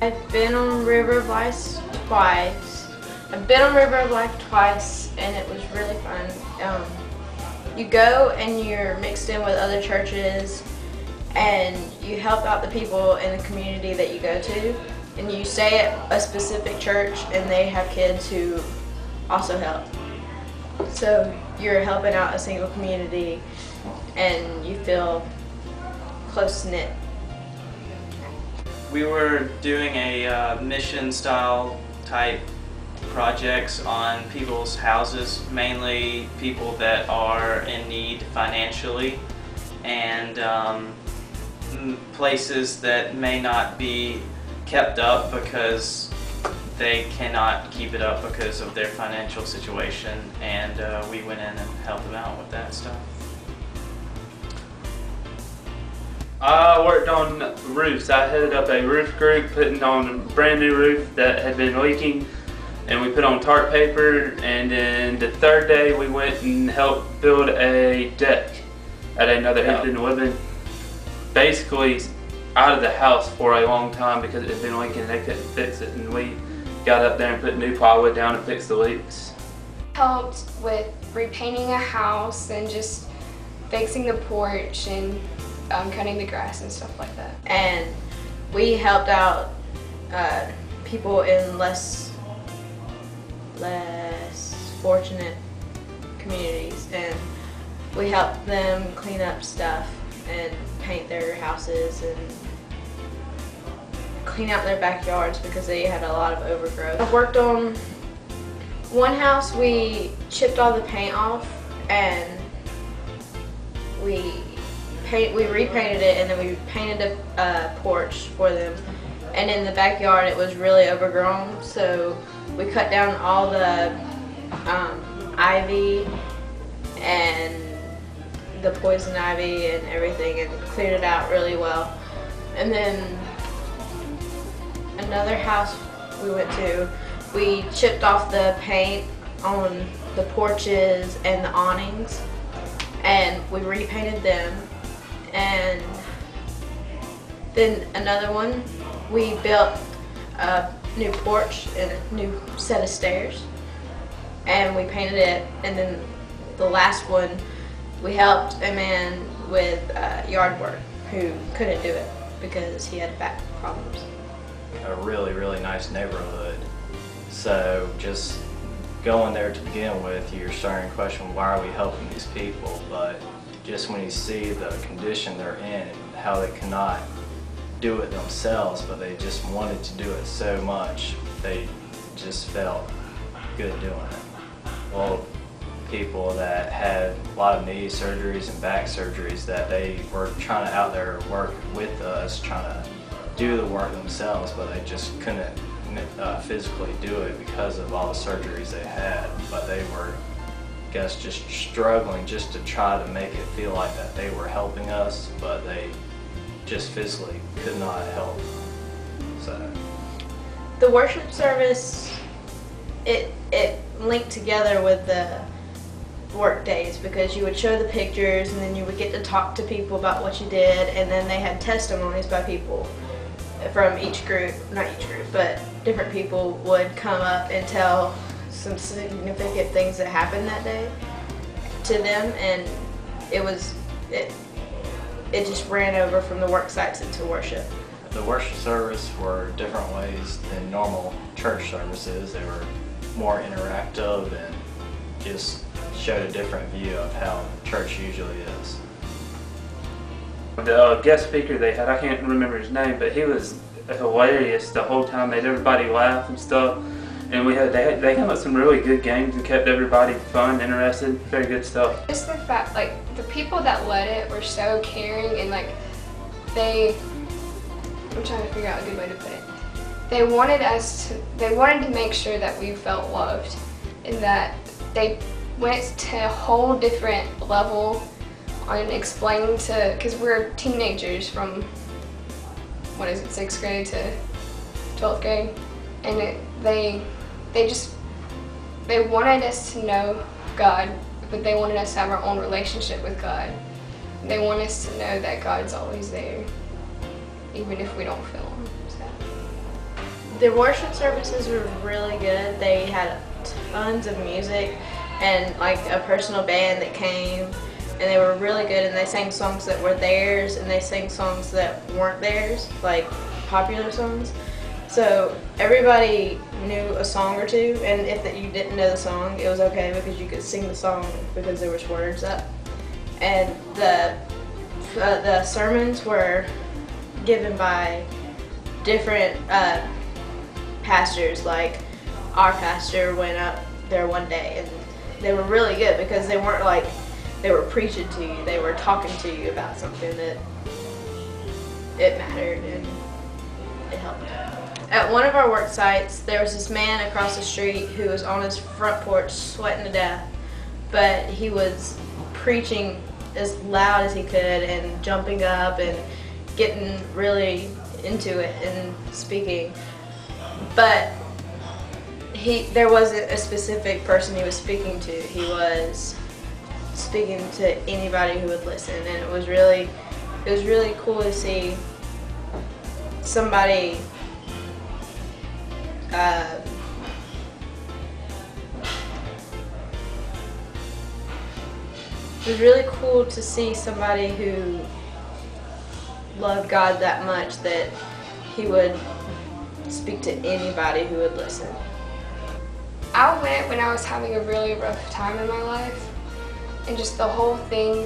I've been on River of Life twice. I've been on River of Life twice, and it was really fun. You go and you're mixed in with other churches, and you help out the people in the community that you go to. And you stay at a specific church, and they have kids who also help. So you're helping out a single community, and you feel close-knit. We were doing a mission-style type projects on people's houses, mainly people that are in need financially, and places that may not be kept up because they cannot keep it up because of their financial situation, and we went in and helped them out with that stuff. I worked on roofs. I headed up a roof group putting on a brand new roof that had been leaking, and we put on tarp paper, and then the third day we went and helped build a deck at another independent living. Basically out of the house for a long time because it had been leaking and they couldn't fix it, and we got up there and put new plywood down and fixed the leaks. Helped with repainting a house and just fixing the porch and cutting the grass and stuff like that. And we helped out people in less fortunate communities, and we helped them clean up stuff and paint their houses and clean out their backyards because they had a lot of overgrowth. I've worked on one house. We chipped all the paint off, and we repainted it, and then we painted a porch for them. And in the backyard it was really overgrown, so we cut down all the ivy and the poison ivy and everything and cleared it out really well. And then another house we went to, we chipped off the paint on the porches and the awnings, and we repainted them. And then another one, we built a new porch and a new set of stairs, and we painted it. And then the last one, we helped a man with yard work who couldn't do it because he had back problems. A really, really nice neighborhood. So just going there to begin with, you're starting to question, why are we helping these people? But just when you see the condition they're in and how they cannot do it themselves, but they just wanted to do it so much, they just felt good doing it. Well, people that had a lot of knee surgeries and back surgeries, that they were trying to out there work with us, trying to do the work themselves, but they just couldn't physically do it because of all the surgeries they had. But they were, I guess, just struggling just to try to make it feel like that they were helping us, but they just physically could not help. So the worship service, it linked together with the work days, because you would show the pictures and then you would get to talk to people about what you did, and then they had testimonies by people from each group, not each group, but different people would come up and tell some significant things that happened that day to them, and it just ran over from the work sites into worship. The worship service were different ways than normal church services. They were more interactive and just showed a different view of how church usually is. The guest speaker they had, I can't remember his name, but he was hilarious the whole time, made everybody laugh and stuff. And they came up with some really good games and kept everybody fun, interested, very good stuff. Just the fact, like, the people that led it were so caring, and like I'm trying to figure out a good way to put it. They wanted to make sure that we felt loved, and that they went to a whole different level on explaining to, because we're teenagers from, 6th grade to 12th grade, and they wanted us to know God, but they wanted us to have our own relationship with God. They want us to know that God's always there, even if we don't feel Him. So. The worship services were really good. They had tons of music and like a personal band that came, and they were really good, and they sang songs that were theirs and they sang songs that weren't theirs, like popular songs. So everybody knew a song or two, and if you didn't know the song, it was okay because you could sing the song because there was words up. And the sermons were given by different pastors. Like our pastor went up there one day, and they were really good because they weren't like they were preaching to you. They were talking to you about something that it mattered and it helped. At one of our work sites, there was this man across the street who was on his front porch sweating to death, but he was preaching as loud as he could and jumping up and getting really into it and speaking. But there wasn't a specific person he was speaking to. He was speaking to anybody who would listen, and it was really cool to see somebody it was really cool to see somebody who loved God that much that he would speak to anybody who would listen. I went when I was having a really rough time in my life, and just the whole thing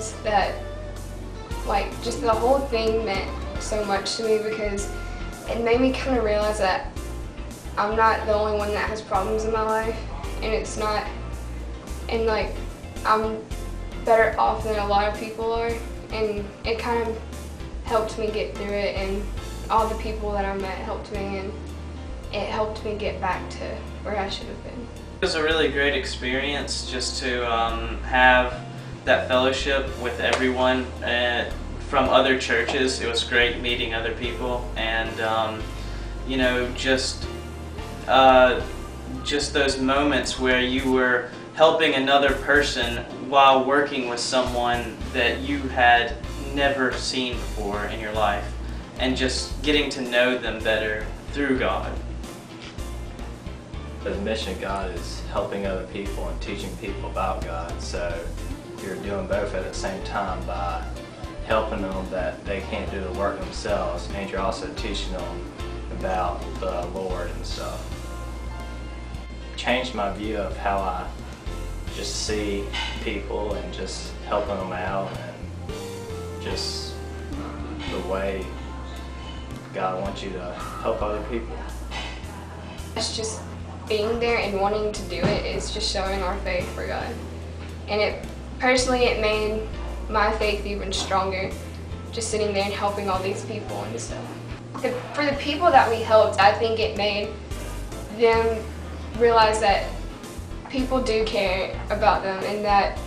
meant so much to me because it made me kind of realize that I'm not the only one that has problems in my life, and like I'm better off than a lot of people are, and it kind of helped me get through it, and all the people that I met helped me, and it helped me get back to where I should have been. It was a really great experience just to have that fellowship with everyone from other churches. It was great meeting other people, and you know, just those moments where you were helping another person while working with someone that you had never seen before in your life, and just getting to know them better through God. The mission of God is helping other people and teaching people about God, so you're doing both at the same time by helping them that they can't do the work themselves, and you're also teaching them about the Lord and stuff. Changed my view of how I just see people and just helping them out, and just the way God wants you to help other people. It's just being there and wanting to do it is just showing our faith for God. And personally it made my faith even stronger, just sitting there and helping all these people and stuff. For the people that we helped, I think it made them realize that people do care about them, and that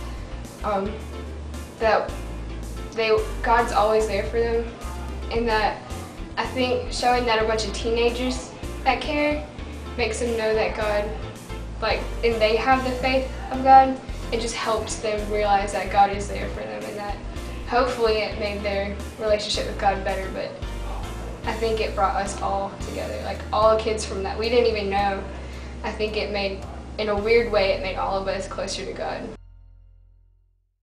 God's always there for them, and that I think showing that a bunch of teenagers that care makes them know that God, and they have the faith of God. It just helps them realize that God is there for them, and that hopefully it made their relationship with God better. But I think it brought us all together, like all the kids from that we didn't even know. I think it made, in a weird way, it made all of us closer to God.